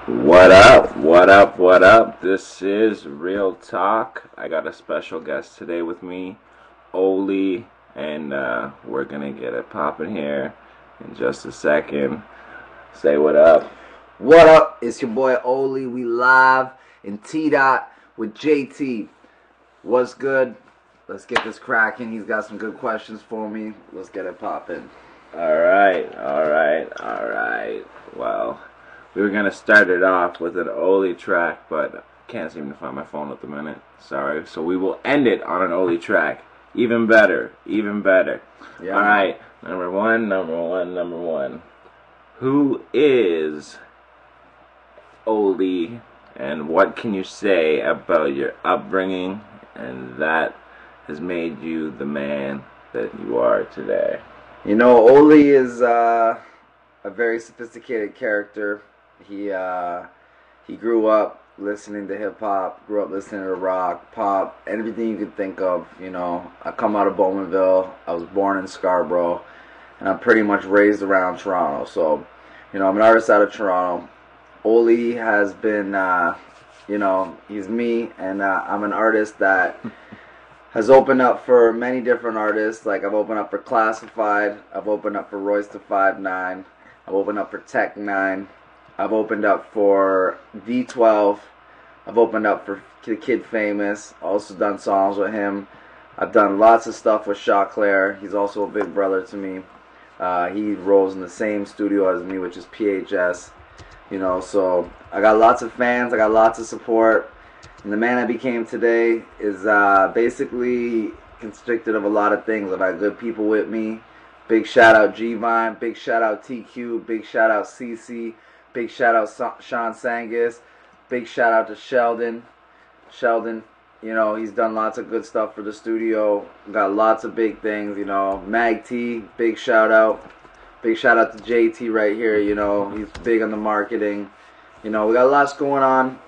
What up? What up? What up? This is Real Talk. I got a special guest today with me, Oli, and we're gonna get it popping here in just a second. Say what up. What up? It's your boy Oli. We live in Tdot with JT. What's good? Let's get this cracking. He's got some good questions for me. Let's get it popping. Alright. Well, we were gonna start it off with an Oli track, but can't seem to find my phone at the minute. Sorry. So we will end it on an Oli track. Even better. Yeah. Alright. Number one. Who is Oli, and what can you say about your upbringing and that has made you the man that you are today? You know, Oli is a very sophisticated character. He grew up listening to hip hop, grew up listening to rock, pop, everything you could think of. You know, I come out of Bowmanville. I was born in Scarborough, and I'm pretty much raised around Toronto. So, you know, I'm an artist out of Toronto. Oli has been, you know, he's me, and I'm an artist that has opened up for many different artists. Like, I've opened up for Classified, I've opened up for Royce da 5'9", I've opened up for Tech 9, I've opened up for D12, I've opened up for the Kid Famous, also done songs with him. I've done lots of stuff with Choclair. He's also a big brother to me. He rolls in the same studio as me, which is PHS. You know, so I got lots of fans, I got lots of support. And the man I became today is basically constricted of a lot of things. I've had good people with me. Big shout out G-Vine, big shout out TQ, big shout out CC, big shout out Sean Sangus, big shout out to Sheldon. You know, he's done lots of good stuff for the studio. Got lots of big things, you know. Mag T, big shout out. Big shout out to JT right here, you know. He's big on the marketing. You know, we got lots going on.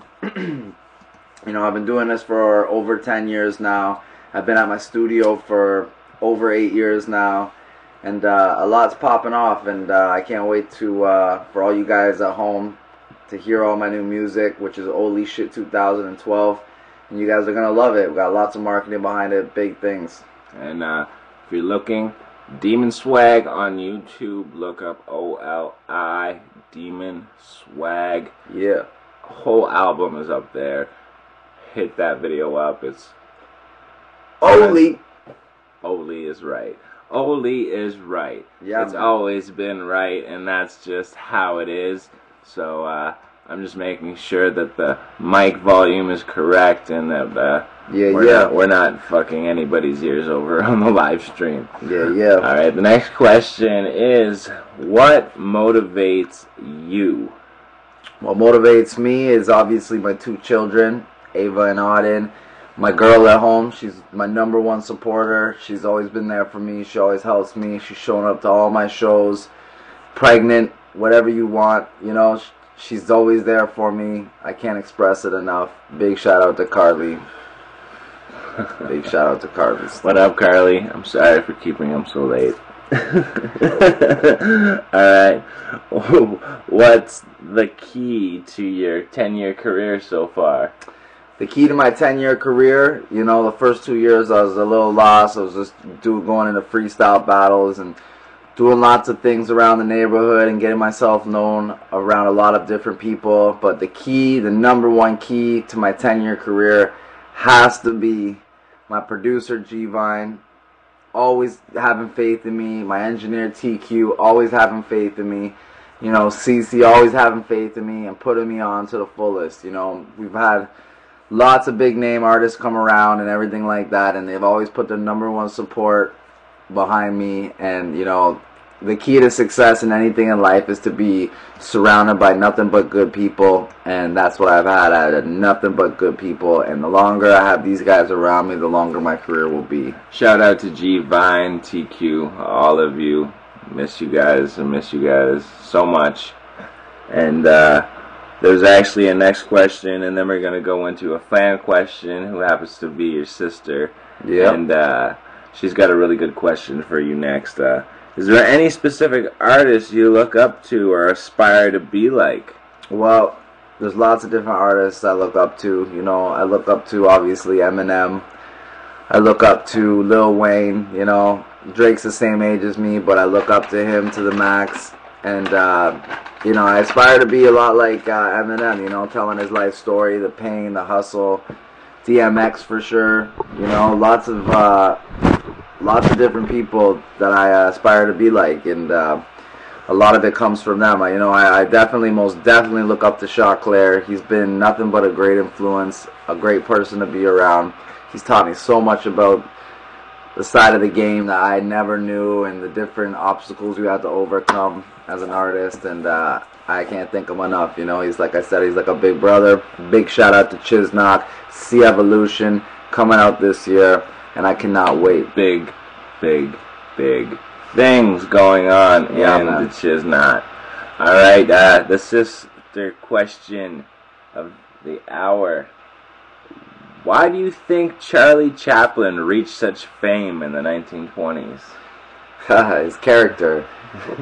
You know, I've been doing this for over 10 years now. I've been at my studio for over 8 years now. And a lot's popping off. And I can't wait to for all you guys at home to hear all my new music, which is Oli Shit 2012. And you guys are going to love it. We got lots of marketing behind it, big things. And if you're looking, Demon Swag on YouTube, look up OLI Demon Swag. Yeah. Whole album is up there. Hit that video up. It's Oli. Oli is right. Oli is right. Yeah, it's man. always been right, and that's just how it is. So I'm just making sure that the mic volume is correct and that we're not fucking anybody's ears over on the live stream. Yeah. All right. The next question is, what motivates you? What motivates me is obviously my two children, Ava and Auden. My girl at home, she's my #1 supporter. She's always been there for me. She always helps me. She's shown up to all my shows. Pregnant, whatever you want, you know, she's always there for me. I can't express it enough. Big shout out to Carly. Big shout out to Carly. What up, Carly? I'm sorry for keeping him so late. Alright. What's the key to your 10-year career so far? The key to my 10-year career, you know, the first 2 years I was a little lost. I was just going into freestyle battles and doing lots of things around the neighborhood and getting myself known around a lot of different people. But the key, the #1 key to my 10-year career has to be my producer G-Vine, always having faith in me. My engineer TQ, always having faith in me. You know, CC, always having faith in me and putting me on to the fullest. You know, we've had lots of big name artists come around and everything like that, and they've always put their #1 support behind me. And, you know, the key to success in anything in life is to be surrounded by nothing but good people, and that's what I've had. I had nothing but good people, and the longer I have these guys around me, the longer my career will be. Shout out to G-Vine, TQ, all of you. Miss you guys. I miss you guys so much. And there's actually a next question, and then we're going to go into a fan question who happens to be your sister. Yeah. And she's got a really good question for you next. Is there any specific artist you look up to or aspire to be like? Well, there's lots of different artists I look up to. You know, I look up to obviously Eminem. I look up to Lil Wayne. You know, Drake's the same age as me, but I look up to him to the max. And you know, I aspire to be a lot like Eminem. You know, telling his life story, the pain, the hustle. DMX for sure. You know, lots of different people that I aspire to be like, and a lot of it comes from them. You know, I definitely, most definitely look up to Choclair. He's been nothing but a great influence, a great person to be around. He's taught me so much about the side of the game that I never knew, and the different obstacles you have to overcome as an artist, and I can't thank him enough. You know, he's, like I said, he's like a big brother. Big shout out to Chisnock, C Evolution, coming out this year, and I cannot wait. Big things going on in the Chisnock. Alright, the sister question of the hour. Why do you think Charlie Chaplin reached such fame in the 1920s? His character.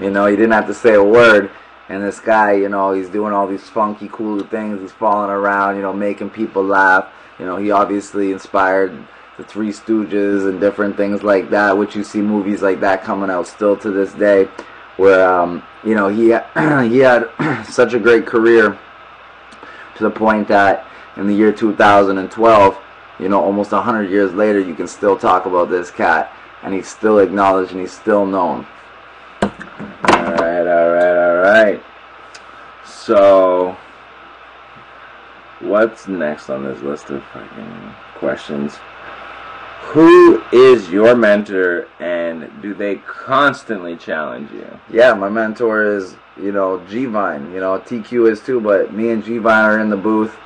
You know, he didn't have to say a word. And this guy, you know, he's doing all these funky, cool things. He's falling around, you know, making people laugh. You know, he obviously inspired the Three Stooges and different things like that, which you see movies like that coming out still to this day, where, you know, he had such a great career to the point that in the year 2012, you know, almost 100 years later, you can still talk about this cat, and he's still acknowledged and he's still known. Alright. So, what's next on this list of fucking questions? Who is your mentor, and do they constantly challenge you? Yeah, my mentor is, you know, G-Vine. You know, TQ is too, but me and G-Vine are in the booth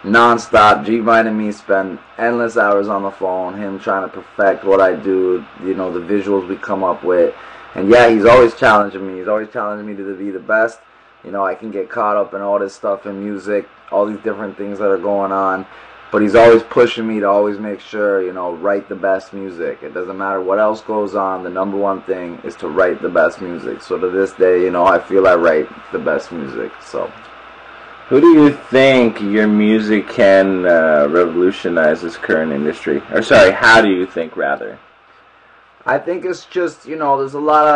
non-stop. G-Vine and me spend endless hours on the phone, him trying to perfect what I do, you know, the visuals we come up with. And yeah, he's always challenging me. He's always challenging me to be the best. You know, I can get caught up in all this stuff in music, all these different things that are going on. But he's always pushing me to always make sure, you know, write the best music. It doesn't matter what else goes on. The number one thing is to write the best music. So to this day, you know, I feel I write the best music. So, who do you think your music can revolutionize this current industry? Or sorry, how do you think, rather? I think it's just, you know, there's a lot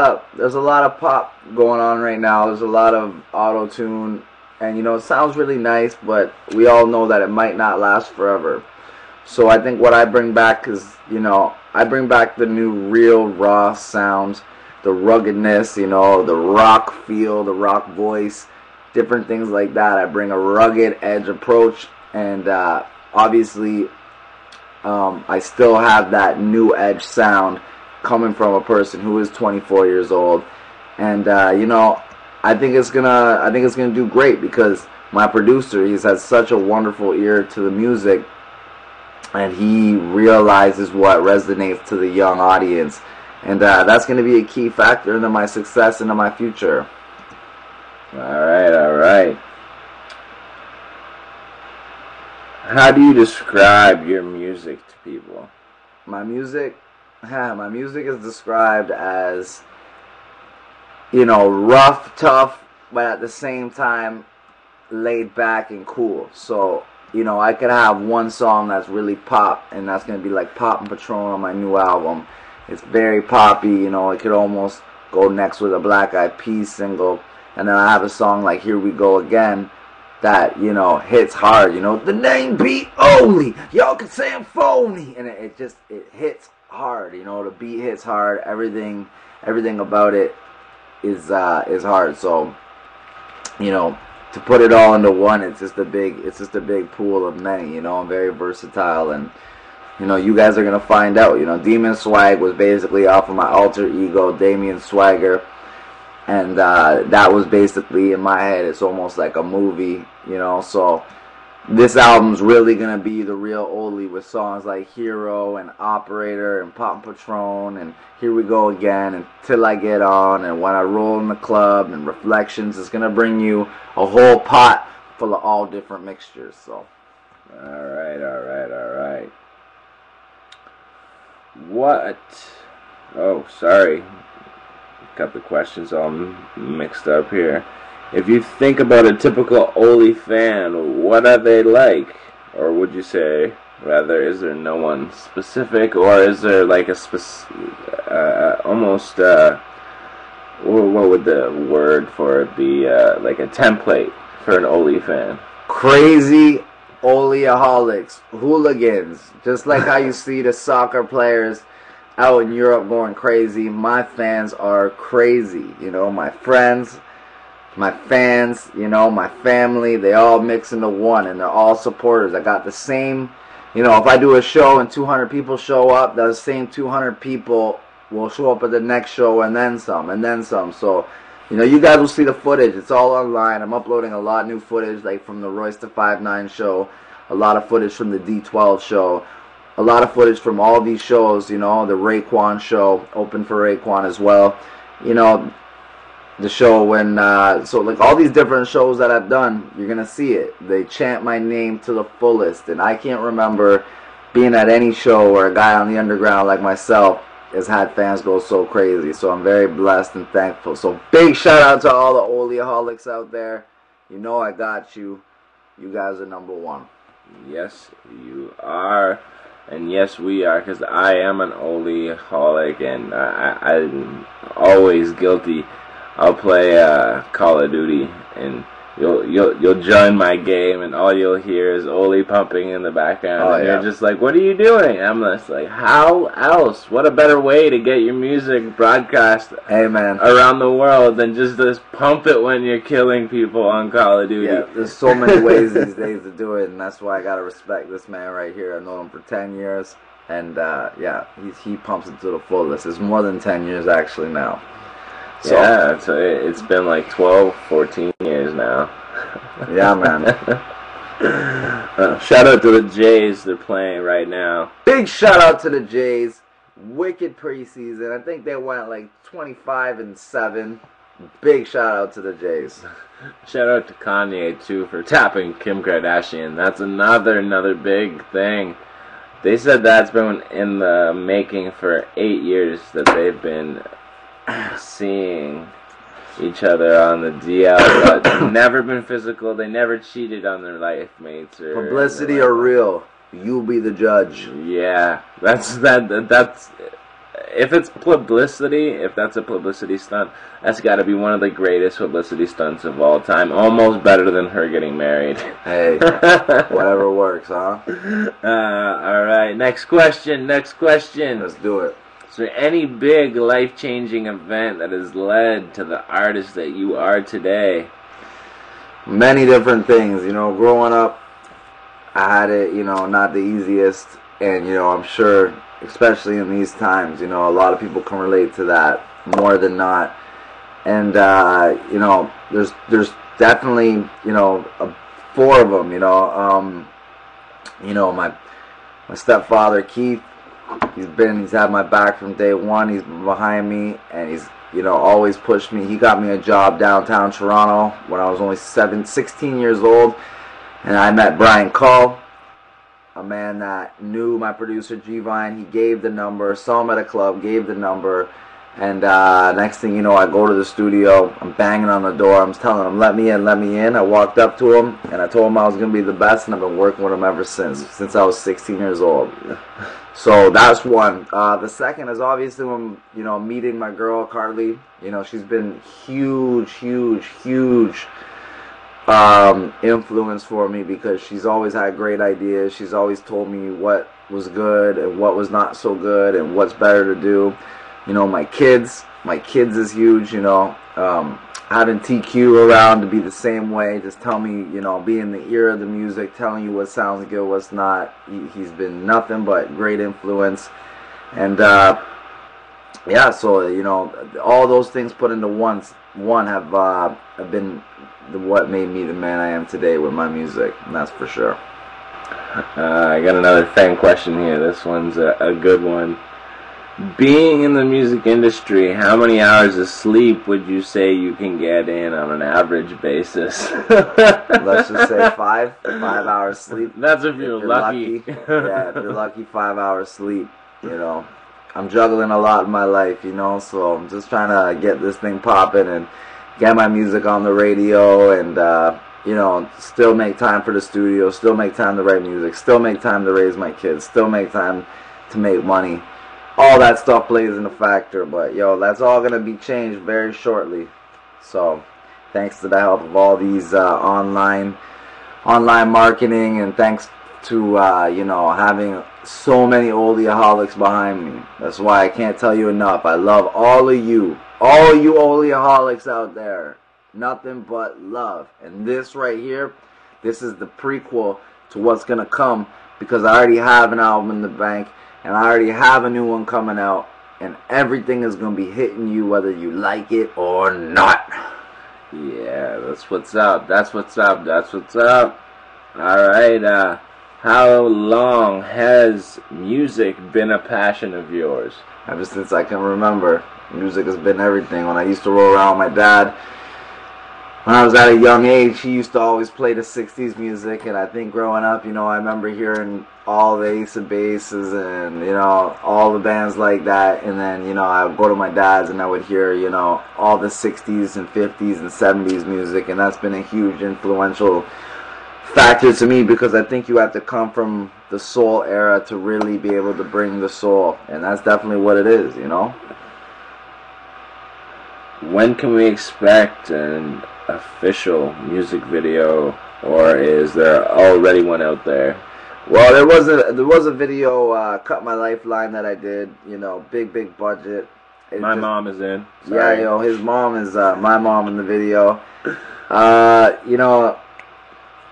of pop going on right now. There's a lot of auto-tune, and you know, it sounds really nice, but we all know that it might not last forever. So I think what I bring back is, you know, I bring back the new real raw sounds, the ruggedness, you know, the rock feel, the rock voice, different things like that. I bring a rugged edge approach, and obviously I still have that new edge sound coming from a person who is 24 years old, and you know, I think it's gonna do great, because my producer, he's had such a wonderful ear to the music, and he realizes what resonates to the young audience, and that's gonna be a key factor into my success, into my future. Alright. How do you describe your music to people? My music is described as, you know, rough, tough, but at the same time laid back and cool. So, you know, I could have one song that's really pop, and that's going to be like Poppin' Patron on my new album. It's very poppy, you know, it could almost go next with a Black Eyed Peas single. And then I have a song like Here We Go Again that, you know, hits hard. You know, the name be OLI, y'all can say I'm phony, and it hits hard. You know, the beat hits hard. Everything about it is hard. So, you know, to put it all into one, it's just a big pool of many. You know, I'm very versatile, and you know, you guys are gonna find out. You know, Demon Swag was basically off of my alter ego, Damien Swagger. And that was basically, in my head, it's almost like a movie, you know. So this album's really going to be the real Oli, with songs like Hero and Operator and Poppin' Patron and Here We Go Again and Till I Get On and When I Roll in the Club and Reflections. It's going to bring you a whole pot full of all different mixtures. So, Alright. What? Oh, sorry. Got the questions all mixed up here. if you think about a typical OLI fan, what are they like? Or would you say, rather, is there no one specific, or is there like a almost, what would the word for it be, like a template for an OLI fan? Crazy Oliaholics, hooligans, just like how you see the soccer players out in Europe going crazy. My fans are crazy, you know, my friends, my fans, you know, my family, they all mix into one, and they're all supporters. I got the same, you know, if I do a show and 200 people show up, those same 200 people will show up at the next show, and then some, and then some. So, you know, you guys will see the footage. It's all online. I'm uploading a lot of new footage, like from the Royce to 5'9" show, a lot of footage from the D12 show, a lot of footage from all these shows, you know, the Raekwon show, open for Raekwon as well. You know, the show when, so like all these different shows that I've done, you're going to see it. They chant my name to the fullest, and I can't remember being at any show where a guy on the underground like myself has had fans go so crazy. So I'm very blessed and thankful. So big shout out to all the Oliaholics out there. You know I got you. You guys are number one. Yes, you are. And yes, we are, because I am an Oliaholic, and I'm always guilty. I'll play Call of Duty, and you'll join my game, and all you'll hear is Oli pumping in the background, and you're just like, what are you doing? I'm just like, how else? What a better way to get your music broadcast around the world than just pump it when you're killing people on Call of Duty? Yeah, there's so many ways these days to do it, and that's why I gotta respect this man right here. I've known him for 10 years, and yeah, he pumps it to the fullest. It's more than 10 years actually now. So, yeah, it's been like 12, 14 years now. Yeah, man. Shout out to the Jays. They're playing right now. Big shout out to the Jays. Wicked preseason. I think they went like 25-7. Big shout out to the Jays. Shout out to Kanye, too, for tapping Kim Kardashian. That's another big thing. They said that's been in the making for 8 years, that they've been seeing each other on the DL, but never been physical. They never cheated on their life mates. Or publicity or real, you be the judge. Yeah, that's if it's publicity, if that's a publicity stunt, that's got to be one of the greatest publicity stunts of all time. Almost better than her getting married. Hey, whatever works, huh? All right, next question. Let's do it. Is there any big life-changing event that has led to the artist that you are today? Many different things. You know, growing up, I had it, you know, not the easiest. And, you know, I'm sure, especially in these times, you know, a lot of people can relate to that more than not. And, you know, there's definitely, you know, 4 of them, you know, my stepfather, Keith. He's had my back from day one. He's behind me, and he's, you know, always pushed me. He got me a job downtown Toronto when I was only 16 years old, and I met Brian Call, a man that knew my producer G-Vine. He gave the number, saw him at a club, gave the number, and next thing you know, I go to the studio. I'm banging on the door. I'm telling him, let me in. I walked up to him, and I told him I was going to be the best, and I've been working with him ever since I was 16 years old. So that's one. The second is obviously when, you know, meeting my girl, Carly. You know, she's been huge influence for me, because she's always had great ideas. She's always told me what was good and what was not so good and what's better to do. You know, my kids is huge, you know. Having TQ around to be the same way, just tell me, you know, be in the ear of the music, telling you what sounds good, what's not. He's been nothing but great influence. And yeah, so, you know, all those things put into one have been what made me the man I am today with my music, and that's for sure. I got another fan question here. This one's a good one. Being in the music industry, how many hours of sleep would you say you can get in on an average basis? Let's just say 5 hours sleep. That's if you're lucky. Yeah, if you're lucky, 5 hours sleep. You know, I'm juggling a lot in my life, you know, so I'm just trying to get this thing popping and get my music on the radio, and you know, still make time for the studio, still make time to write music, still make time to raise my kids, still make time to make money. All that stuff plays in a factor, but yo, that's all gonna be changed very shortly. So thanks to the help of all these online marketing, and thanks to you know, having so many Oliaholics behind me. That's why I can't tell you enough. I love all of you Oliaholics out there. Nothing but love. And this right here, this is the prequel to what's gonna come, because I already have an album in the bank, and I already have a new one coming out, and everything is gonna be hitting you whether you like it or not. Yeah, that's what's up. That's what's up. That's what's up. Alright, how long has music been a passion of yours? Ever since I can remember, music has been everything. When I used to roll around with my dad, when I was at a young age, he used to always play the 60s music, and I think growing up, you know, I remember hearing all the Ace of Bases and, you know, all the bands like that, and then, you know, I would go to my dad's and I would hear, you know, all the 60s and 50s and 70s music, and that's been a huge influential factor to me, because I think you have to come from the soul era to really be able to bring the soul, and that's definitely what it is, you know? When can we expect an official music video, or is there already one out there? Well, there was a video, Cut My Lifeline, that I did, you know, big budget. My mom is in. Sorry. Yeah, yo, his mom is my mom in the video. You know,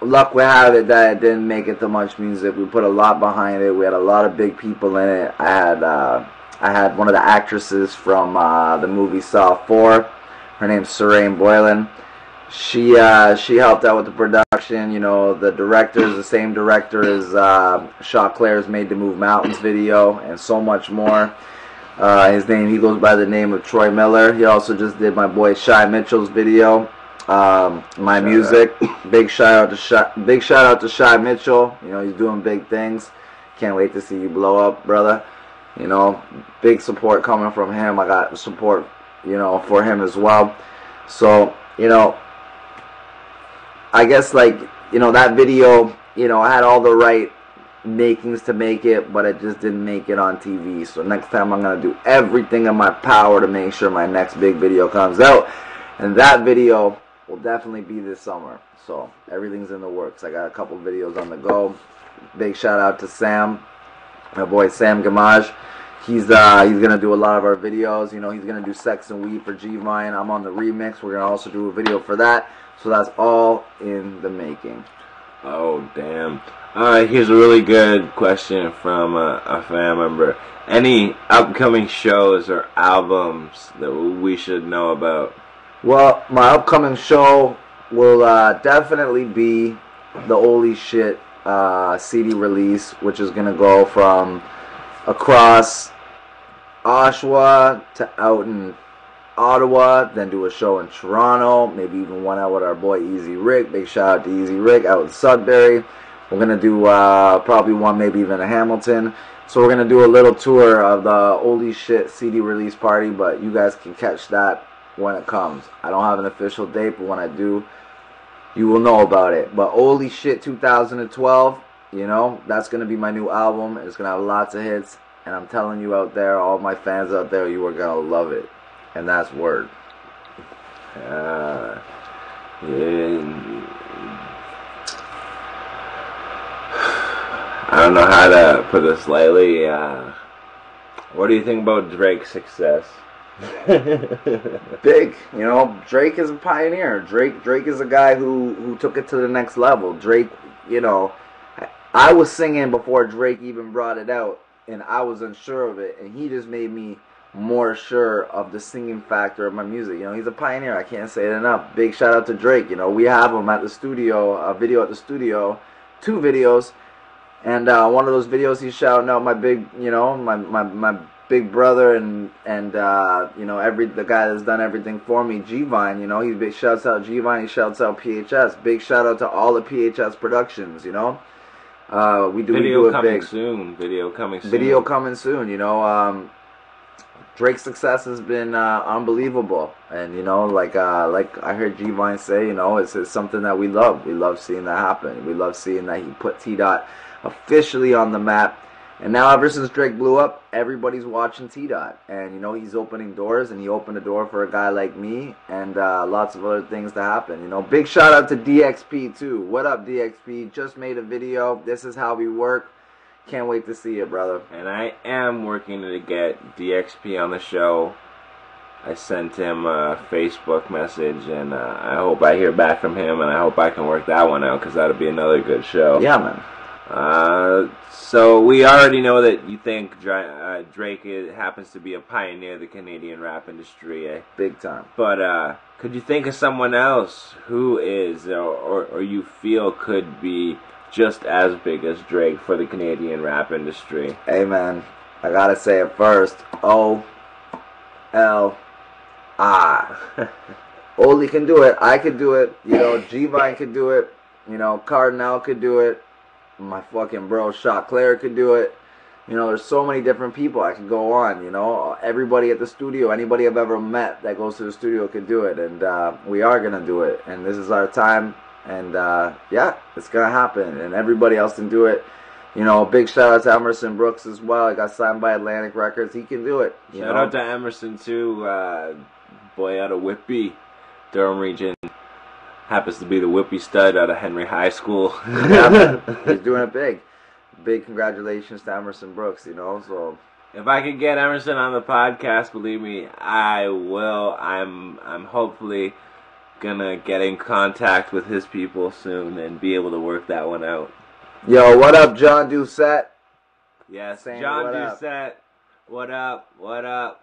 luck would have it that it didn't make it to much music. We put a lot behind it. We had a lot of big people in it. I had one of the actresses from the movie Saw 4. Her name's Sarain Boylan. She helped out with the production. You know, the director is the same director as Shaw Claire's Made to Move Mountains video, and so much more. He goes by the name of Troy Miller. He also just did my boy Shy Mitchell's video. My music. Big shout out to Shy Mitchell. You know, he's doing big things. Can't wait to see you blow up, brother. You know, big support coming from him. I got support, you know, for him as well. So, you know, I guess, like, you know, that video, you know, I had all the right makings to make it, but it just didn't make it on TV. So next time I'm going to do everything in my power to make sure my next big video comes out. And that video will definitely be this summer. So everything's in the works. I got a couple videos on the go. Big shout out to Sam, my boy Sam Gamage. He's gonna do a lot of our videos. You know, he's gonna do Sex and Weed for G-Vine. I'm on the remix. We're gonna also do a video for that. So that's all in the making. Oh, damn. Alright, here's a really good question from a fan member. Any upcoming shows or albums that we should know about? Well, my upcoming show will definitely be the Oli Shit CD release, which is gonna go from across Oshawa to out in Ottawa, then do a show in Toronto, maybe even one out with our boy Easy Rick. Big shout out to Easy Rick out in Sudbury. We're going to do probably one, maybe even in Hamilton. So we're going to do a little tour of the Oli Shit CD release party, but you guys can catch that when it comes. I don't have an official date, but when I do, you will know about it. But Oli Shit 2012, you know, that's going to be my new album. It's going to have lots of hits. And I'm telling you out there, all my fans out there, you are going to love it. And that's word. Yeah. I don't know how to put this lightly. What do you think about Drake's success? Big. You know, Drake is a pioneer. Drake is a guy who took it to the next level. Drake, you know, I was singing before Drake even brought it out, and I was unsure of it, and he just made me more sure of the singing factor of my music. You know, he's a pioneer. I can't say it enough. Big shout out to Drake. You know, we have him at the studio, a video at the studio, 2 videos, and one of those videos he's shouting out my big, you know, my big brother and you know, the guy that's done everything for me, G-Vine. You know, he big shouts out G-Vine. He shouts out PHS. Big shout out to all the PHS productions. You know, we do video it coming big. soon. Video coming soon. Video coming soon. You know, Drake's success has been unbelievable, and you know, like I heard G Vine say, you know, it's something that we love. We love seeing that happen. We love seeing that he put Tdot officially on the map. And now, ever since Drake blew up, everybody's watching Tdot, and you know, he's opening doors, and he opened a door for a guy like me, and lots of other things to happen. You know, big shout out to DXP too. What up, DXP? Just made a video. This is how we work. Can't wait to see it, brother. And I am working to get DXP on the show. I sent him a Facebook message, and I hope I hear back from him, and I hope I can work that one out, because that'll be another good show. Yeah, man. So we already know that you think Drake happens to be a pioneer of the Canadian rap industry, eh? Big time. But could you think of someone else who is, or you feel could be just as big as Drake for the Canadian rap industry? Hey, man, I gotta say it first. O-L-I. Oli can do it. I could do it. You know, G-Vine could do it. You know, Cardinal could do it. My fucking bro, Shot Claire could do it. You know, there's so many different people I could go on, you know. Everybody at the studio, anybody I've ever met that goes to the studio could do it. And we are going to do it. And this is our time. And, yeah, it's going to happen. And everybody else can do it. You know, big shout out to Emerson Brooks as well. He got signed by Atlantic Records. He can do it. Shout out to Emerson, too. Boy out of Whitby, Durham region. Happens to be the Whippy stud out of Henry High School. Yeah, he's doing it big. Big congratulations to Emerson Brooks, you know. So if I could get Emerson on the podcast, believe me, I will. I'm hopefully gonna get in contact with his people soon and be able to work that one out. Yo, what up, John Doucette? Yes, Saying John what up. Doucette. What up? What up?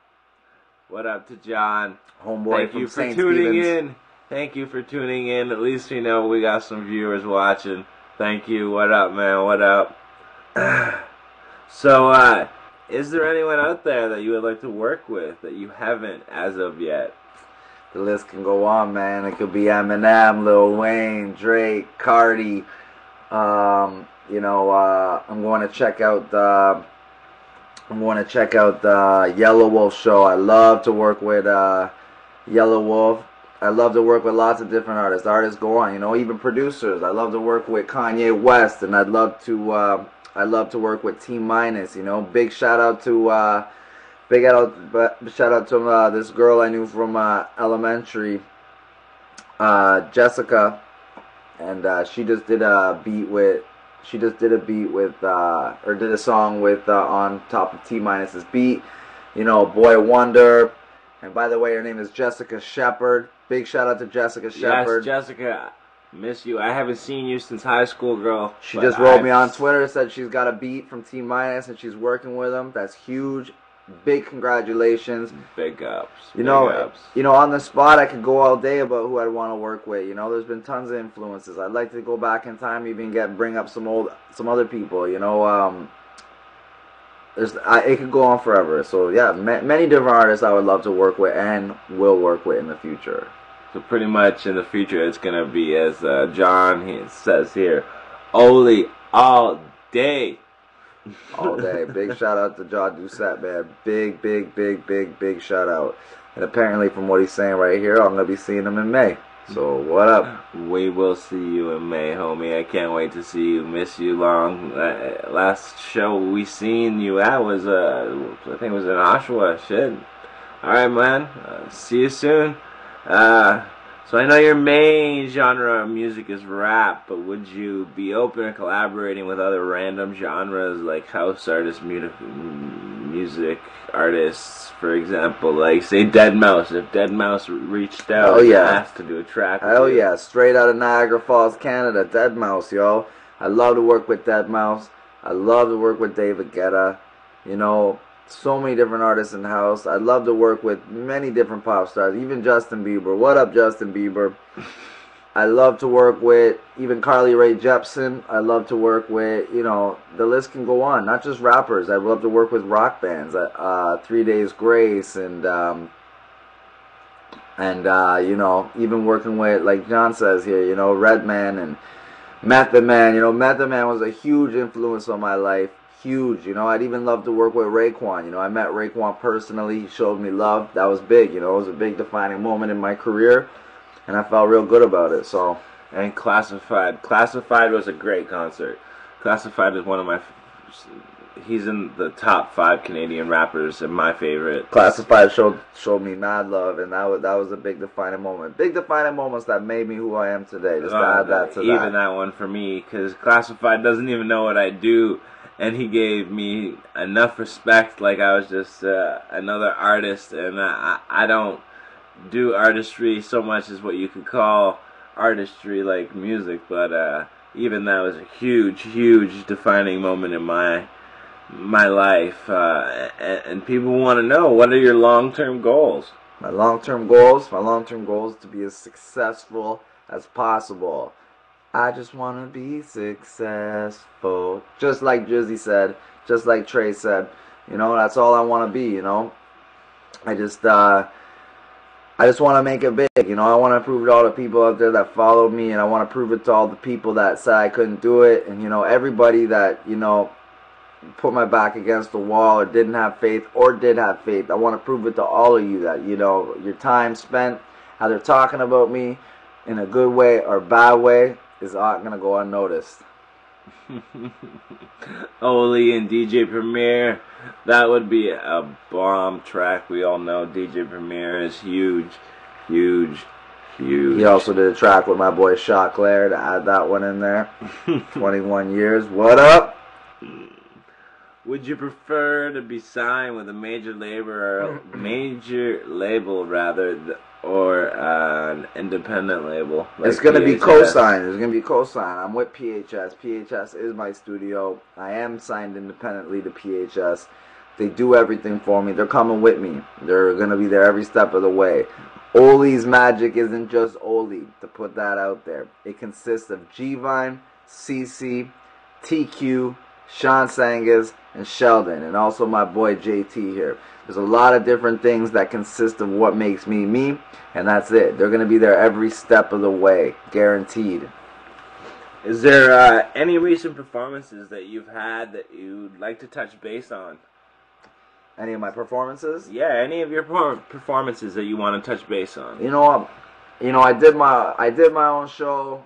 What up to John? Homeboy Thank from you for St. tuning Stephen's. in. Thank you for tuning in. At least we know we got some viewers watching. Thank you. What up, man? What up? So, is there anyone out there that you would like to work with that you haven't as of yet? The list can go on, man. It could be Eminem, Lil Wayne, Drake, Cardi. You know, I'm going to check out the Yellow Wolf show. I love to work with Yellow Wolf. I love to work with lots of different artists. Artists go on, you know, even producers. I love to work with Kanye West, and I'd love to work with T Minus. You know, big shout out to this girl I knew from elementary, Jessica, and she just did a song with on top of T Minus's beat. You know, Boy Wonder. And by the way, her name is Jessica Shepard. Big shout out to Jessica Shepard. Yes, Jessica, miss you. I haven't seen you since high school, girl. She just wrote me on Twitter, said she's got a beat from T Minus and she's working with them. That's huge. Big congratulations. Big ups. You know, on the spot, I could go all day about who I'd want to work with. You know, there's been tons of influences. I'd like to go back in time, even bring up some other people. You know, it could go on forever. So yeah, many different artists I would love to work with and will work with in the future. So pretty much in the future, it's gonna be, as John says here, Oli all day. All day. Big shout out to John Doucette, man. Big shout out. And apparently, from what he's saying right here, I'm gonna be seeing him in May. So what up? We will see you in May, homie. I can't wait to see you. Miss you long. Last show we seen you at was I think it was in Oshawa. Shit. All right, man. See you soon. So I know your main genre of music is rap, but would you be open to collaborating with other random genres like house artists, music artists, for example, like say Deadmau5? If Deadmau5 reached out and asked to do a track with you. Yeah, straight out of Niagara Falls, Canada, Deadmau5, yo. I love to work with Deadmau5. I love to work with David Guetta. You know, so many different artists in the house. I'd love to work with many different pop stars, even Justin Bieber. What up, Justin Bieber? I love to work with even Carly Rae Jepsen. I love to work with, you know, the list can go on. Not just rappers. I'd love to work with rock bands, 3 Days Grace, and you know, even working with, like John says here, you know, Redman and Method Man. You know, Method Man was a huge influence on my life. huge. You know, I'd even love to work with Raekwon. You know, I met Raekwon personally. He showed me love. That was big. You know, it was a big defining moment in my career, and I felt real good about it. So. And Classified was a great concert. Classified is one of my. He's in the top 5 Canadian rappers and my favorite. Classified showed me mad love, and that was a big defining moment. Big defining moments that made me who I am today. Just to add that to even that one for me, because Classified doesn't even know what I do, and he gave me enough respect, like I was just another artist, and I don't do artistry so much as what you could call artistry, like music, but even that was a huge defining moment in my life, and people want to know, what are your long-term goals? My long-term goals is to be as successful as possible. I just want to be successful, just like Jizzy said, just like Trey said. You know, that's all I want to be. You know, I just want to make it big. You know, I want to prove to all the people out there that follow me, and I want to prove it to all the people that said I couldn't do it, and, you know, everybody that, you know, put my back against the wall or didn't have faith or did have faith. I want to prove it to all of you that, you know, your time spent, how they're talking about me in a good way or bad way, is not going to go unnoticed. OLI and DJ Premier, that would be a bomb track. We all know DJ Premier is huge. He also did a track with my boy Shot Claire to add that one in there. 21 years. What up? Would you prefer to be signed with a major label or an independent label? Like it's going to be PHS? co-signed. It's going to be co-signed. I'm with PHS. PHS is my studio. I am signed independently to PHS. They do everything for me. They're coming with me. They're going to be there every step of the way. Oli's magic isn't just Oli, to put that out there. It consists of G-Vine, CC, TQ, Sean Sangas, and Sheldon, and also my boy JT here. There's a lot of different things that consist of what makes me me, and that's it. They're going to be there every step of the way, guaranteed. Is there any recent performances that you've had that you'd like to touch base on? Any of my performances? Yeah, any of your performances that you want to touch base on. You know, I did my own show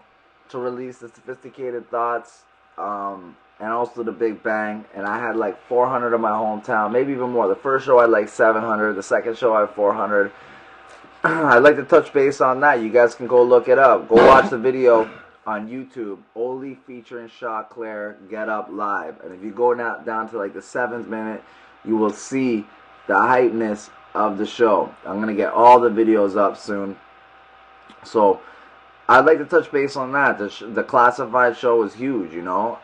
to release the Sophisticated Thoughts, and also the Big Bang, and I had like 400 in my hometown, maybe even more. The first show I had like 700, the second show I had 400. I'd like to touch base on that. You guys can go look it up. Go watch the video on YouTube. Oli featuring Shot Claire, Get Up Live. And if you go down to like the 7th minute, you will see the hypeness of the show. I'm going to get all the videos up soon. So I'd like to touch base on that. The Classified show was huge, you know.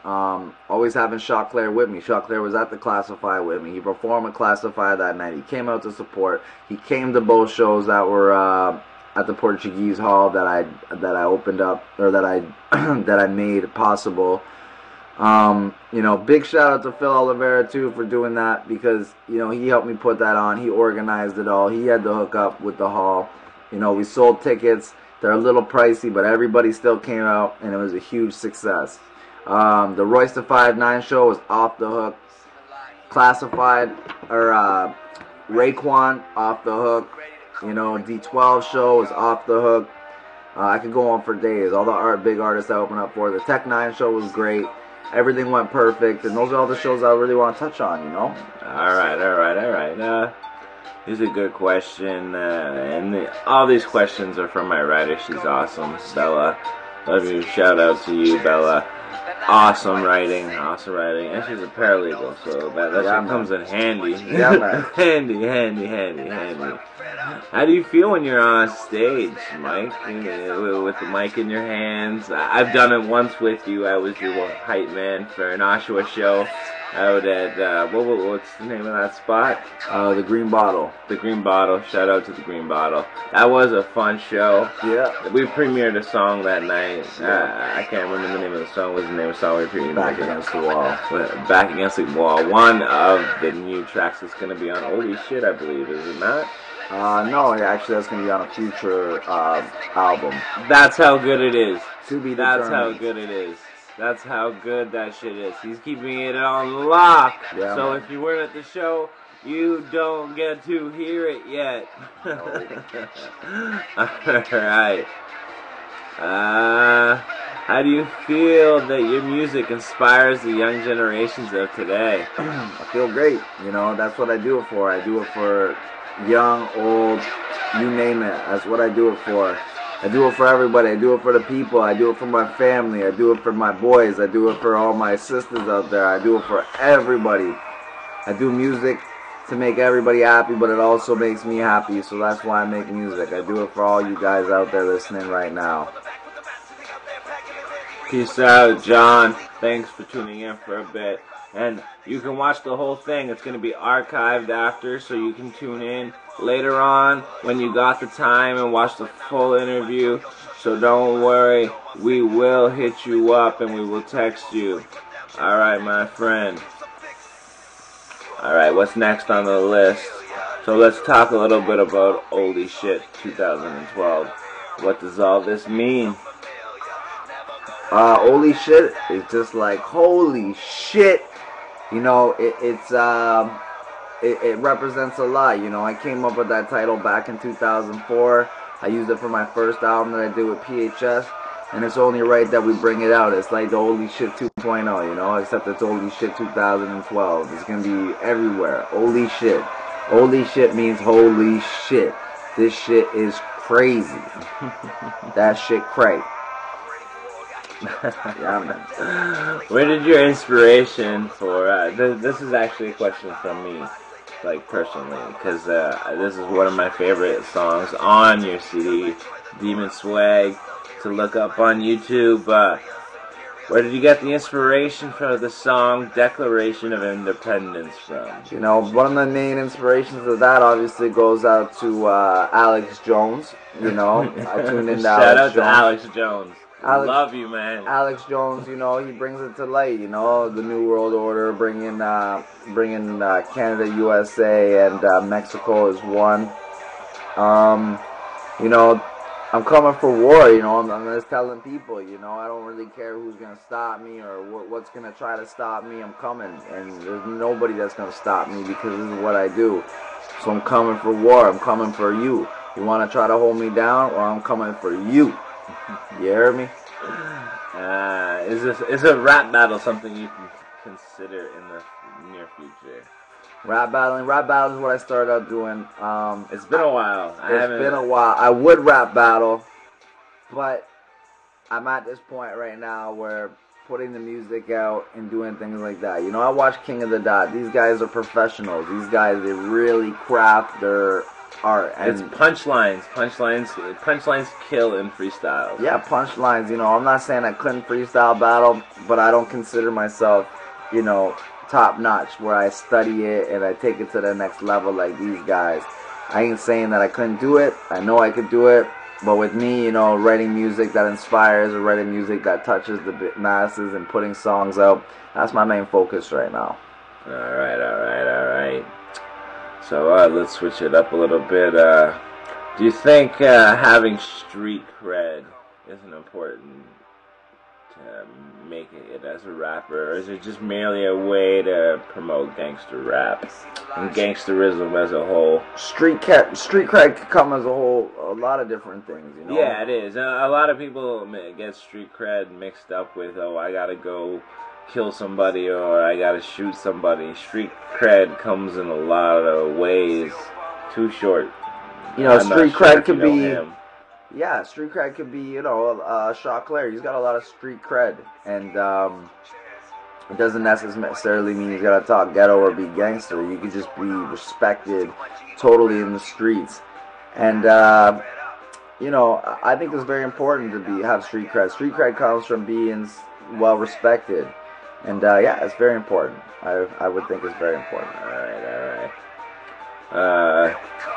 Always having Shot Claire with me. Shot Claire was at the Classified with me. He performed at Classified that night. He came out to support. He came to both shows that were at the Portuguese Hall that I opened up, or that I made possible. You know, big shout out to Phil Oliveira too for doing that, because, you know, he helped me put that on. He organized it all. He had the hookup with the hall. You know, we sold tickets. They're a little pricey, but everybody still came out, and it was a huge success. The Royce the 5'9" show was off the hook. Classified, or Raekwon, off the hook. You know, D12 show was off the hook. I could go on for days. All the big artists I opened up for. The Tech 9 show was great. Everything went perfect, and those are all the shows I really want to touch on, you know? All right. Here's a good question, and all these questions are from my writer. She's awesome, Bella. Love you. Shout out to you, Bella. Awesome writing, and she's a paralegal, so that comes in handy. Yeah, man. handy. How do you feel when you're on stage, Mike, with the mic in your hands? I've done it once with you. I was your hype man for an Oshawa show out at, what's the name of that spot? The Green Bottle. The Green Bottle. Shout out to the Green Bottle. That was a fun show. Yeah. We premiered a song that night. I can't remember the name of the song. What was the name of the song we premiered? Back Against the Wall. Back Against the Wall. One of the new tracks that's going to be on Holy Shit, I believe. Is it not? No, actually that's going to be on a future album. That's how good it is. To be That's determined. how good it is. That's how good that shit is. He's keeping it on lock. Yeah, so man. if you weren't at the show, you don't get to hear it yet. No. Alright. How do you feel that your music inspires the young generations of today? I feel great. You know, that's what I do it for. I do it for young, old, you name it. That's what I do it for. I do it for everybody. I do it for the people. I do it for my family. I do it for my boys. I do it for all my sisters out there. I do it for everybody. I do music to make everybody happy, but it also makes me happy. So that's why I make music. I do it for all you guys out there listening right now. Peace out, John. Thanks for tuning in for a bit. And you can watch the whole thing. It's going to be archived after, so you can tune in later on when you got the time and watch the full interview. So don't worry, we will hit you up and we will text you. Alright, my friend. Alright, what's next on the list? So let's talk a little bit about Holy Shit 2012. What does all this mean? Holy shit is just like holy shit. You know, it represents a lot. You know, I came up with that title back in 2004. I used it for my first album that I did with PHS, and it's only right that we bring it out. It's like the Holy Shit 2.0, you know, except it's Holy Shit 2012. It's gonna be everywhere. Holy shit. Holy shit means holy shit. This shit is crazy. That shit cray. Yeah, man. Where did your inspiration for this is actually a question from me, like personally, because this is one of my favorite songs on your CD, Demon Swag, to look up on YouTube. Where did you get the inspiration for the song Declaration of Independence from? You know, one of the main inspirations of that obviously goes out to Alex Jones. You know, I tuned into Shout out Alex Jones. to Alex Jones. Alex, love you, man. Alex Jones, you know, he brings it to light. You know, the New World Order, bringing Canada, USA, and Mexico as one. You know, I'm coming for war. You know, I'm just telling people. You know, I don't really care who's gonna stop me or what's gonna try to stop me. I'm coming, and there's nobody that's gonna stop me because this is what I do. So I'm coming for war. I'm coming for you. You want to try to hold me down, or I'm coming for you. You hear me? Is a rap battle something you can consider in the near future? Rap battling is what I started out doing. It's been a while. It's been a while. I would rap battle, but I'm at this point right now where putting the music out and doing things like that. You know, I watch King of the Dot. These guys are professionals. These guys, they really craft their art. And it's punchlines. Punchlines kill in freestyles. Yeah, punchlines. You know, I'm not saying I couldn't freestyle battle, but I don't consider myself, you know, top notch where I study it and I take it to the next level like these guys. I ain't saying that I couldn't do it. I know I could do it. But with me, you know, writing music that inspires or writing music that touches the masses and putting songs out, that's my main focus right now. Alright. So let's switch it up a little bit. Do you think having street cred isn't important to make it as a rapper, or is it just merely a way to promote gangster rap and gangsterism as a whole? Street cred could come as a lot of different things, you know? Yeah, it is. A lot of people get street cred mixed up with, oh, I gotta go kill somebody or I gotta shoot somebody. Street cred comes in a lot of ways. Too short. You know, street cred could be... him. Yeah, street cred could be, you know, Shaw Claire. He's got a lot of street cred. And it doesn't necessarily mean he's got to talk ghetto or be gangster. You could just be respected totally in the streets. And, you know, I think it's very important to have street cred. Street cred comes from being well respected. And, yeah, it's very important. I would think it's very important. Alright.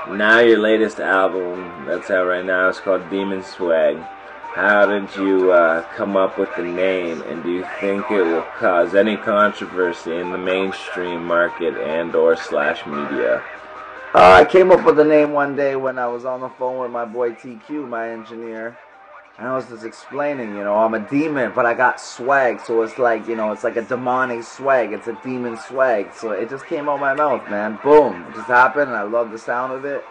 Now your latest album that's out right now is called Demon Swag. How did you come up with the name, and do you think it will cause any controversy in the mainstream market and or / media? I came up with the name one day when I was on the phone with my boy TQ, my engineer, And I was just explaining, I'm a demon, but I got swag, so it's like, it's like a demonic swag. It's a demon swag. So it just came out my mouth, man. Boom. It just happened, and I love the sound of it.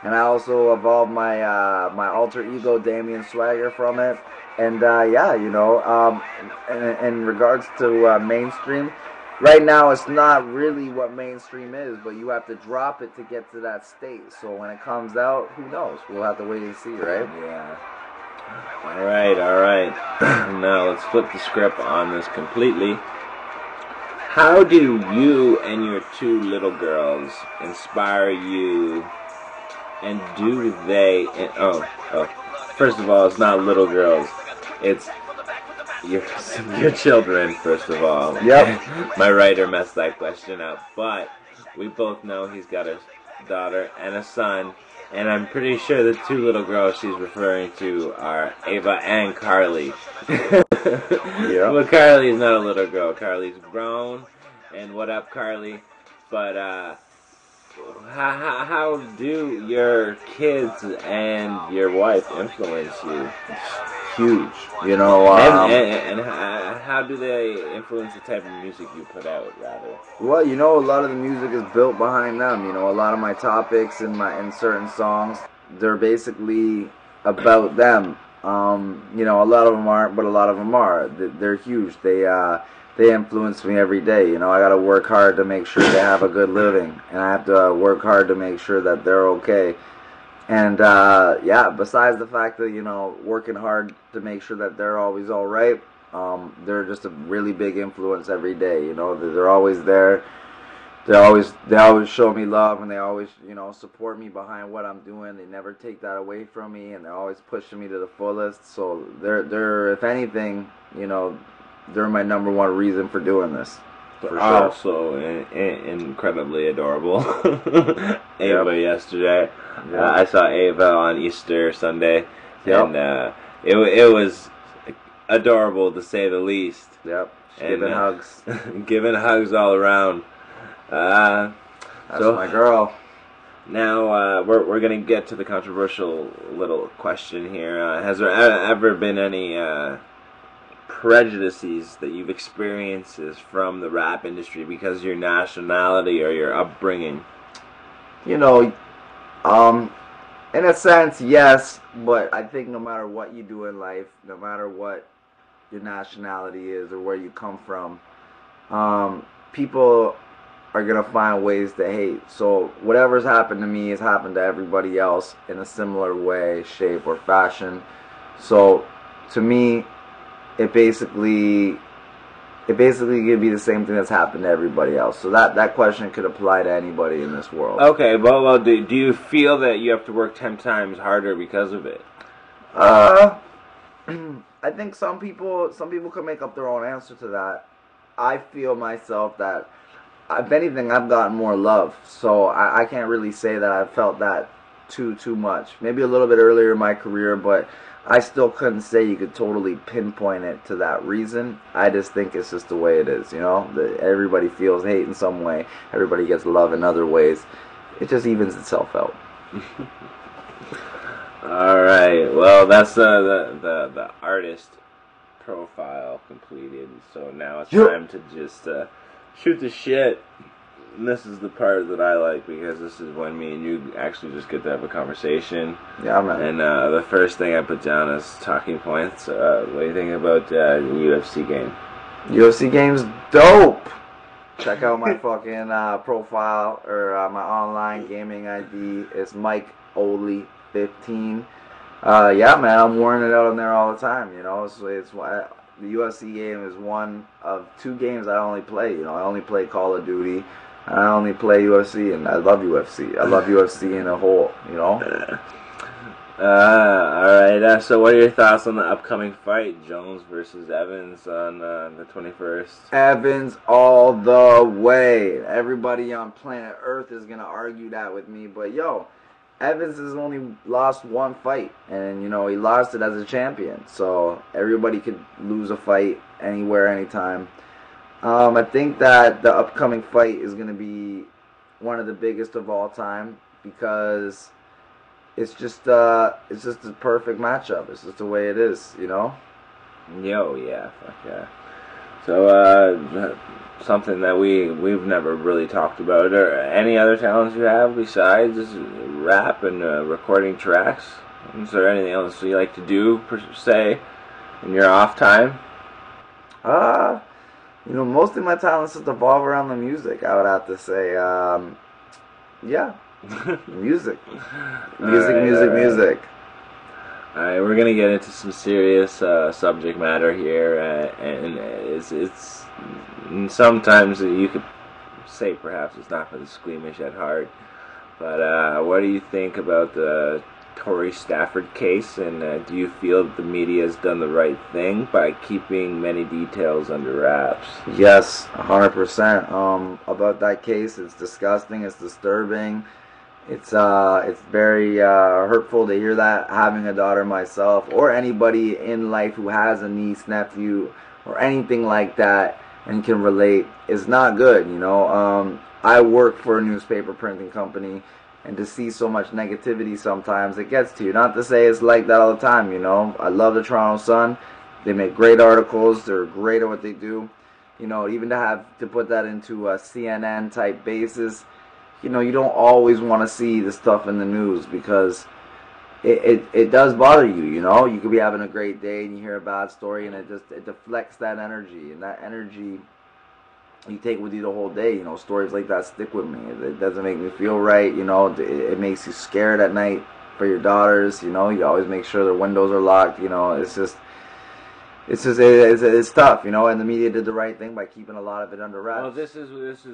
And I also evolved my alter ego, Damien Swagger, from it. And yeah, in regards to mainstream, right now it's not really what mainstream is, but you have to drop it to get to that state. So when it comes out, who knows? We'll have to wait and see, right? Yeah. All right. Now let's flip the script on this completely. How do you and your two little girls inspire you, and do they? First of all, it's not little girls. It's your children. First of all. Yep. My writer messed that question up, but we both know he's got a daughter and a son. And I'm pretty sure the two little girls she's referring to are Ava and Carly. Yeah. Well, Carly's not a little girl. Carly's grown. And what up, Carly? But how do your kids and your wife influence you? Huge. And how do they influence the type of music you put out, rather? Well, a lot of the music is built behind them. A lot of my topics in certain songs, they're basically about them. A lot of them aren't, but a lot of them are. They're huge. They influence me every day. I gotta work hard to make sure they have a good living, and I have to work hard to make sure that they're okay. And yeah, besides the fact that working hard to make sure that they're always all right, they're just a really big influence every day. They're always there. They always show me love, and they always support me behind what I'm doing. They never take that away from me, and they're always pushing me to the fullest. So they're if anything, they're my number one reason for doing this. For also incredibly adorable. Ava yesterday. Yep. I saw Ava on Easter Sunday, and it was adorable to say the least. Yep. Giving hugs. Giving hugs all around. That's my girl. Now we're gonna get to the controversial little question here. Has there ever been any prejudices that you've experienced from the rap industry because of your nationality or your upbringing? In a sense, yes, but I think no matter what you do in life, no matter what your nationality is or where you come from, people are going to find ways to hate. So whatever's happened to me has happened to everybody else in a similar way, shape, or fashion. So to me, it basically could be the same thing that's happened to everybody else. So that question could apply to anybody in this world. Okay, well, do you feel that you have to work 10 times harder because of it? I think some people can make up their own answer to that. I feel myself that, if anything, I've gotten more love. So I can't really say that I've felt that too much. Maybe a little bit earlier in my career, but I still couldn't say you could totally pinpoint it to that reason. I just think it's just the way it is, Everybody feels hate in some way. Everybody gets love in other ways. It just evens itself out. All right. Well, that's the artist profile completed. So now it's time to just shoot the shit. And this is the part that I like, because this is when me and you actually just get to have a conversation. Yeah, man. And the first thing I put down is talking points. What do you think about UFC game? UFC game's dope. Check out my fucking profile, or my online gaming ID. It's Mike Oli 15. Yeah, man, I'm wearing it out on there all the time. So it's the UFC game is one of two games I only play. I only play Call of Duty. I only play UFC, and I love UFC. I love UFC in a whole, Alright, so what are your thoughts on the upcoming fight, Jones versus Evans on the 21st? Evans all the way. Everybody on planet Earth is going to argue that with me, but Evans has only lost one fight, and he lost it as a champion, so everybody could lose a fight anywhere, anytime. I think that the upcoming fight is going to be one of the biggest of all time, because it's just a perfect matchup. It's just the way it is, you know. Yo, yeah, fuck yeah. So, something that we've never really talked about. Are any other talents you have besides rap and recording tracks? Is there anything else you like to do per se in your off time? You know, mostly my talents just evolve around the music. I would have to say, yeah, music, music. All right, we're gonna get into some serious subject matter here, and it's sometimes you could say perhaps it's not for the squeamish at heart, but what do you think about the Tory Stafford case, and do you feel that the media has done the right thing by keeping many details under wraps? Yes, 100%. About that case, it's disgusting. It's disturbing. It's very hurtful to hear that. Having a daughter myself, or anybody in life who has a niece, nephew, or anything like that, and can relate, is not good. You know, I work for a newspaper printing company, and to see so much negativity sometimes, it gets to you. Not to say it's like that all the time. You know, I love the Toronto Sun. They make great articles. They're great at what they do. You know, even to have to put that into a CNN type basis. You know, you don't always want to see the stuff in the news because it does bother you, you know. You could be having a great day and you hear a bad story and it deflects that energy. And that energy you take with you the whole day. You know, stories like that stick with me. It doesn't make me feel right, you know. It makes you scared at night for your daughters, you know. You always make sure their windows are locked, you know. It's tough, you know, and the media did the right thing by keeping a lot of it under wraps. Well, this is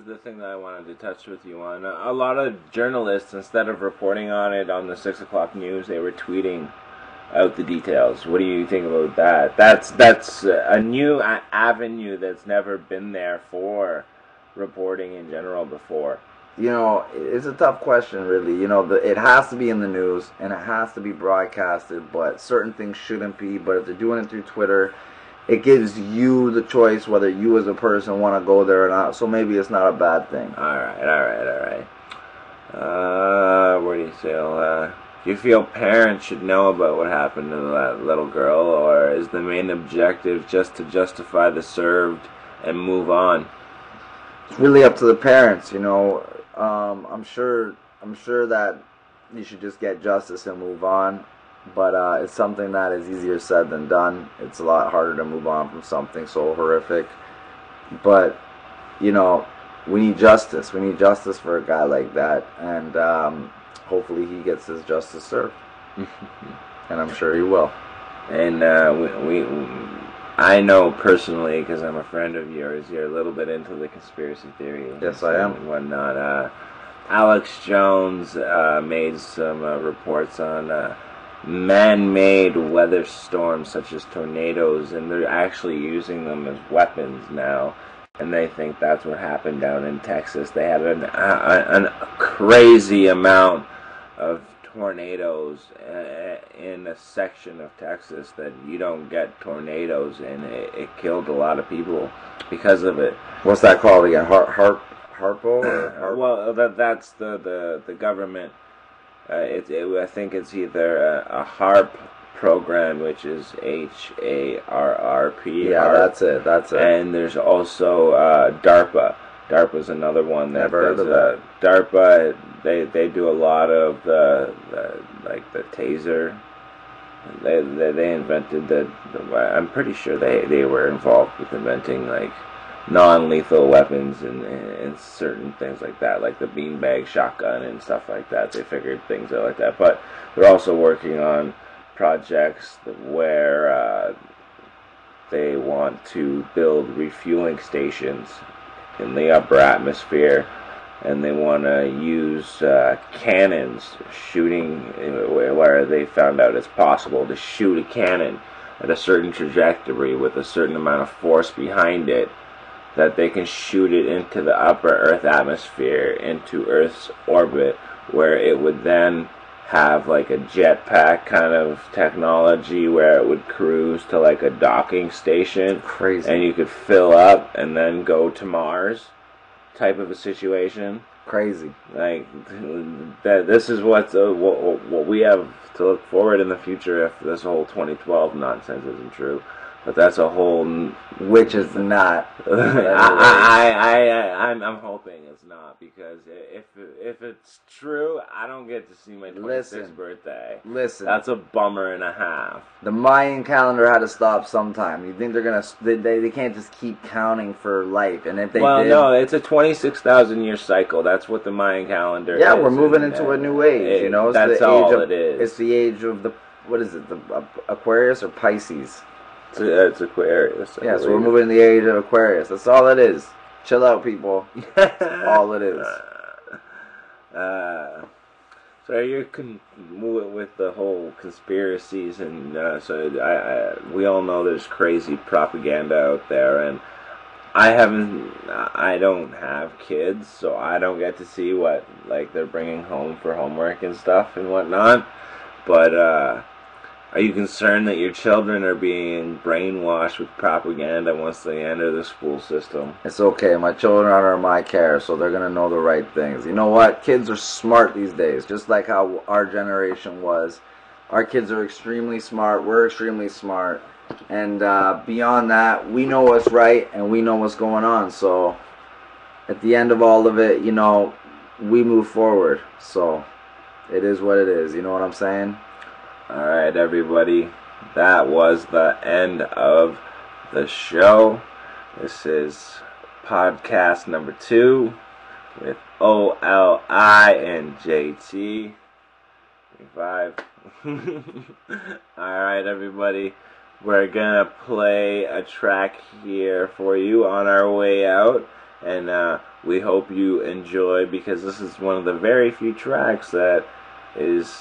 the thing that I wanted to touch with you on. A lot of journalists, instead of reporting on it on the 6 o'clock news, they were tweeting out the details. What do you think about that? That's a new avenue that's never been there for reporting in general before. You know, it's a tough question, really. You know, it has to be in the news and it has to be broadcasted, but certain things shouldn't be. But if they're doing it through Twitter, it gives you the choice whether you as a person want to go there or not. So maybe it's not a bad thing. All right. What do you say? Do you feel parents should know about what happened to that little girl, or is the main objective just to justify the served and move on? It's really up to the parents, you know. I'm sure that you should just get justice and move on, but it's something that is easier said than done. It's a lot harder to move on from something so horrific. But you know, we need justice. We need justice for a guy like that, and hopefully he gets his justice served. And I'm sure he will. And I know personally, because I'm a friend of yours, you're a little bit into the conspiracy theory. Yes, I am. And whatnot. Alex Jones made some reports on man-made weather storms such as tornadoes, and they're actually using them as weapons now. And they think that's what happened down in Texas. They had a crazy amount of tornadoes in a section of Texas that you don't get tornadoes in. It killed a lot of people because of it. What's that called again? Harpo? Well, that's the government. I think it's either a HARP program, which is HARRP. Yeah, HARP. That's it. And there's also DARPA. DARPA's another one that Never heard of that. DARPA, they do a lot of the taser. They invented I'm pretty sure they were involved with inventing like non-lethal weapons and certain things like that, like the beanbag shotgun and stuff like that. They figured things out like that, but they're also working on projects where they want to build refueling stations in the upper atmosphere, and they want to use cannons shooting, where they found out it's possible to shoot a cannon at a certain trajectory with a certain amount of force behind it, that they can shoot it into the upper Earth atmosphere, into Earth's orbit, where it would then have like a jetpack kind of technology where it would cruise to like a docking station. Crazy. And you could fill up and then go to Mars type of a situation. Crazy. Like that. This is what we have to look forward in the future if this whole 2012 nonsense isn't true. But that's a whole. Which is not. I'm hoping it's not, because if it's true, I don't get to see my 26th birthday. Listen. That's a bummer and a half. The Mayan calendar had to stop sometime. You think they're gonna? They can't just keep counting for life. And if they no, it's a 26,000 year cycle. That's what the Mayan calendar is. Yeah, we're moving into a new age. You know, it's that's the age all of, it is. It's the age of the, what is it? The Aquarius or Pisces? It's Aquarius. Yeah, so we're moving in the age of Aquarius. That's all it is. Chill out, people. That's all it is. So you're with the whole conspiracies, and we all know there's crazy propaganda out there, and I don't have kids, so I don't get to see what they're bringing home for homework and stuff and whatnot. But are you concerned that your children are being brainwashed with propaganda once they enter the school system? It's okay. My children are under my care, so they're going to know the right things. You know what? Kids are smart these days, just like how our generation was. Our kids are extremely smart. We're extremely smart. And beyond that, we know what's right and we know what's going on. So at the end of all of it, you know, we move forward. So it is what it is. You know what I'm saying? Alright, everybody, that was the end of the show. This is podcast number 2 with OLI and JT. 5. Alright, everybody, we're gonna play a track here for you on our way out, and we hope you enjoy, because this is one of the very few tracks that is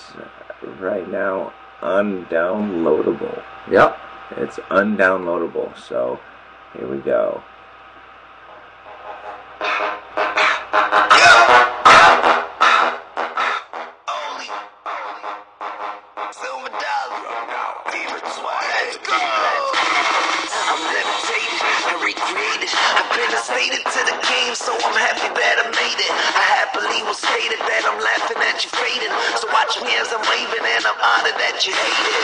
right now undownloadable. Yep. It's undownloadable, so here we go. To the game, so I'm happy that I made it. I happily will state it that I'm laughing at you fading. So watch me as I'm waving, and I'm honored that you hate it.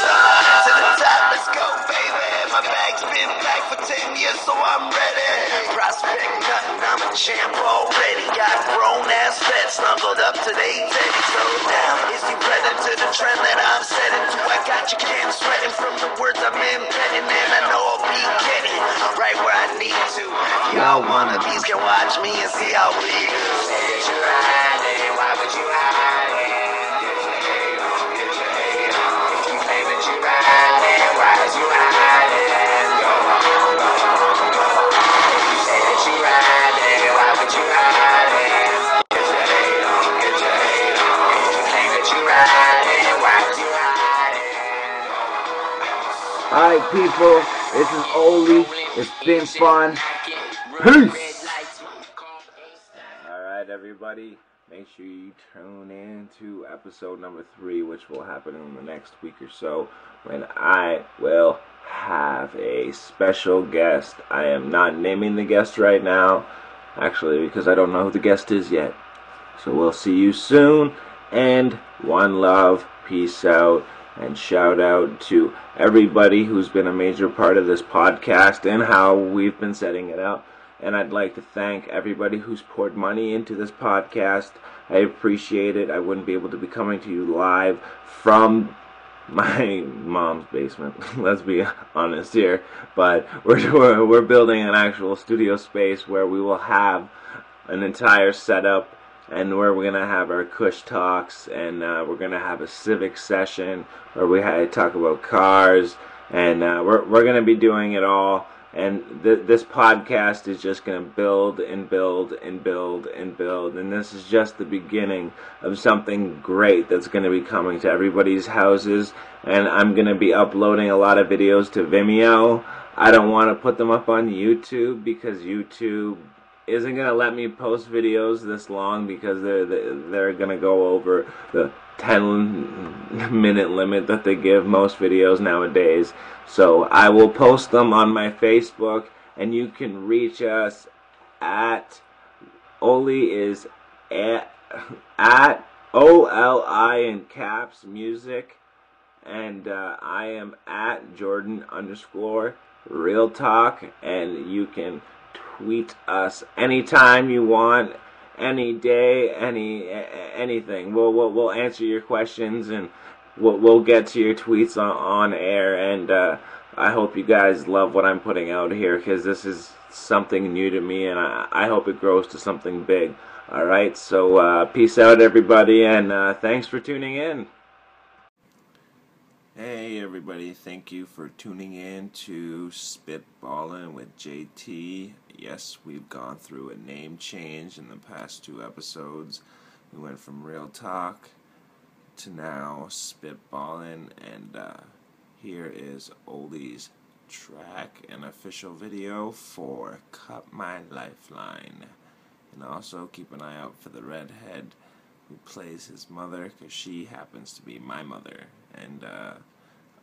So to the top, let's go, baby. My bag's been back for 10 years, so I'm ready. Prospect nothing, I'm a champ already. Got grown ass vets snuggled up to they teddy. So now, is you ready to the trend that I'm setting to? I got your can sweating from the words I'm embedding, and I know I'll be getting right where I need to. Y'all wannabes can watch me and see how we do. Say that you're riding, why would you hide it? Get your hate on. If you claim that you're riding, why is you hiding? Go on, go on, go on. If you say that you're riding, why would you hide it? Get your hate on, get your hate on. If you claim that you're riding, why would you hide it? Alright, people, this is Oli. It's been fun. Peace. Alright, everybody, make sure you tune in to episode number 3, which will happen in the next week or so, when I will have a special guest. I am not naming the guest right now, actually, because I don't know who the guest is yet. So we'll see you soon, and one love, peace out, and shout out to everybody who's been a major part of this podcast and how we've been setting it up. And I'd like to thank everybody who's poured money into this podcast. I appreciate it. I wouldn't be able to be coming to you live from my mom's basement. Let's be honest here. But we're building an actual studio space where we will have an entire setup, and where we're going to have our Kush Talks, and we're going to have a civic session where we talk about cars, and we're going to be doing it all. And this podcast is just going to build and build and build and build. And this is just the beginning of something great that's going to be coming to everybody's houses. And I'm going to be uploading a lot of videos to Vimeo. I don't want to put them up on YouTube because YouTube isn't going to let me post videos this long, because they're going to go over the 10-minute limit that they give most videos nowadays. So I will post them on my Facebook, and you can reach us at Oli is at OLI in caps music, and I am at Jordan_Realtalk, and you can tweet us anytime you want, any day, anything. We'll answer your questions, and we'll get to your tweets on air. And I hope you guys love what I'm putting out here, because this is something new to me, and I hope it grows to something big. Alright, so peace out, everybody, and thanks for tuning in. Hey everybody, thank you for tuning in to Spitballin with JT. Yes, we've gone through a name change in the past 2 episodes. We went from Real Talk to now Spitballin, and here is OLI's track and official video for Cut My Lifeline. And also keep an eye out for the redhead who plays his mother, because she happens to be my mother. And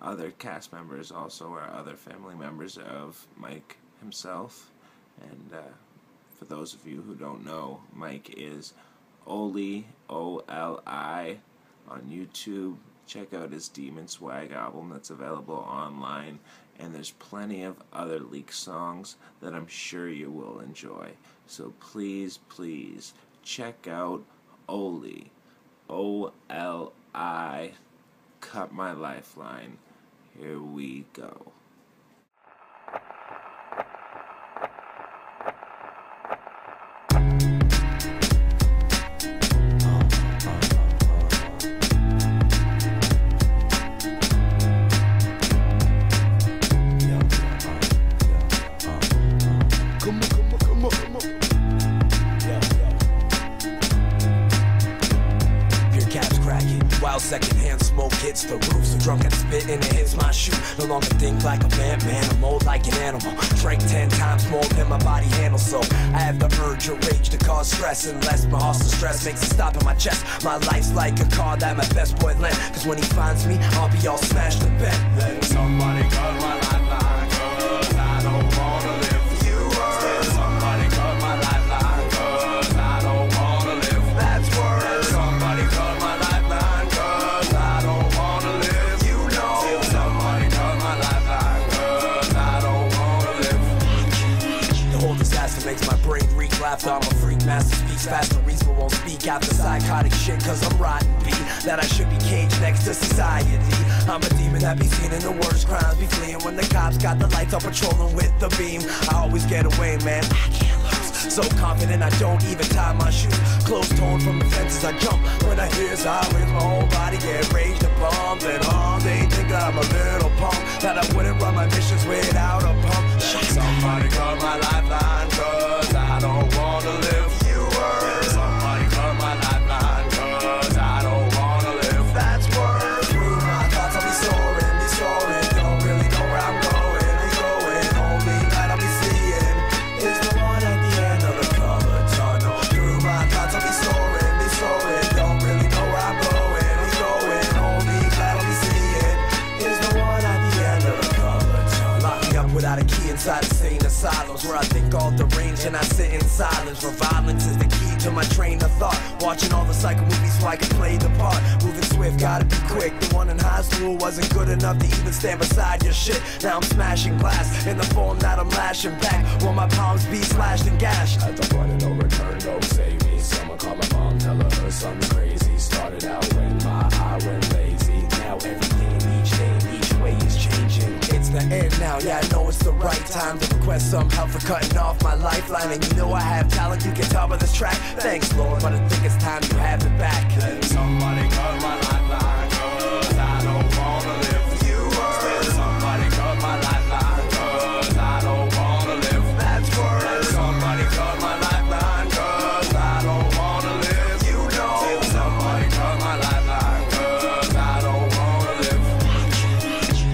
other cast members also are other family members of Mike himself. And for those of you who don't know, Mike is OLI, OLI, on YouTube. Check out his Demon Swag album that's available online. And there's plenty of other leak songs that I'm sure you will enjoy. So please, please check out OLI, OLI, Cut My Lifeline. Here we go. Secondhand smoke hits the roof, so drunk and spit and it hits my shoe. No longer think like a man, I'm old like an animal. Drank 10 times more than my body handles, so I have the urge or rage to cause stress. Unless my hustle stress makes it stop in my chest. My life's like a car that my best boy lent, cause when he finds me, I'll be all smashed and bent. Then somebody cut my lifeline, cause I don't wanna live. You were somebody cut my lifeline, cause I don't wanna live. That's worse. Somebody cut my lifeline. Makes my brain reek laughter. I'm a freak, master speaks faster, reasonable won't speak after psychotic shit, cause I'm rotten B, that I should be caged next to society. I'm a demon that be seen in the worst crimes, be fleeing when the cops got the lights up, patrolling with the beam. I always get away, man, I can't lose. So confident I don't even tie my shoes. Close tone from the fences I jump. When I hear sirens, my whole body get raged and pumped. And all they think I'm a little punk, that I wouldn't run my missions without a pump. Somebody cut my lifeline, cause I don't wanna live. You were somebody cut my lifeline, cause I don't wanna live. That's worse. Through my thoughts I'll be soaring. Don't really know where I'm going. Only light I'll be seeing is the one at the end of the colored tunnel. Through my thoughts I'll be soaring. Don't really know where I'm going. Only light I'll be seeing is the one at the end of the colored tunnel. Lock me up without a key inside insane asylums, where I think all deranged and I sit in silence, where violence is the key to my train of thought. Watching all the psycho movies so I can play the part. Moving swift, gotta be quick. The one in high school wasn't good enough to even stand beside your shit. Now I'm smashing glass in the form that I'm lashing back, while my palms be slashed and gashed. At the point of no return, don't save me. Someone call my mom, tell her something crazy. Started out when my eye went lazy. Now everything, each day, each way is changing. It's the end now, yeah, I know it's the right time to request some help for cutting off my lifeline. And you know I have talent, you can tell by this track. Thanks Lord, but I think it's time you have it back. Then somebody cut my lifeline, cause I don't wanna live. You were somebody cut my lifeline, cause I don't wanna live. That's worse. Somebody cut my lifeline, cause I don't wanna live. You know somebody cut my lifeline, cause I don't wanna live.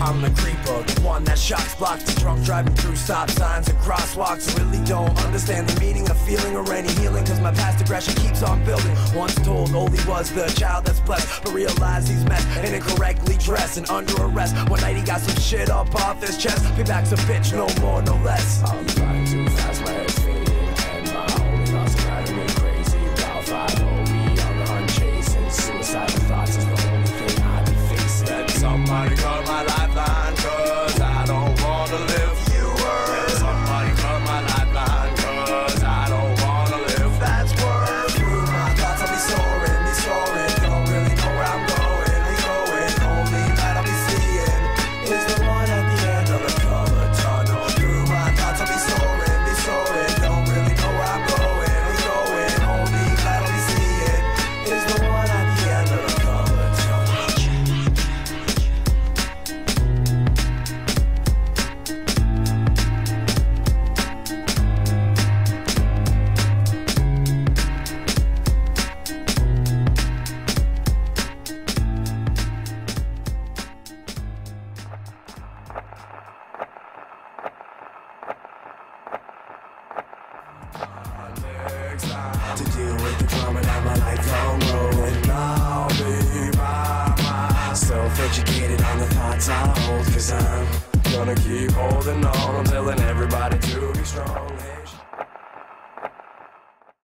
I'm the creeper, the one that shocks blocks, the drunk driving through stop signs and crosswalks. I really don't understand the meaning of feeling or any healing, cause my past aggression keeps on building. Once told OLI was the child that's blessed, but realized he's met and incorrectly dressed and under arrest. One night he got some shit up off his chest. Payback's a bitch, no more, no less. I'm flying too fast, my head's fading, and my only love's driving me crazy. While 5 time. Gonna keep holding on, I'm telling everybody to be strong.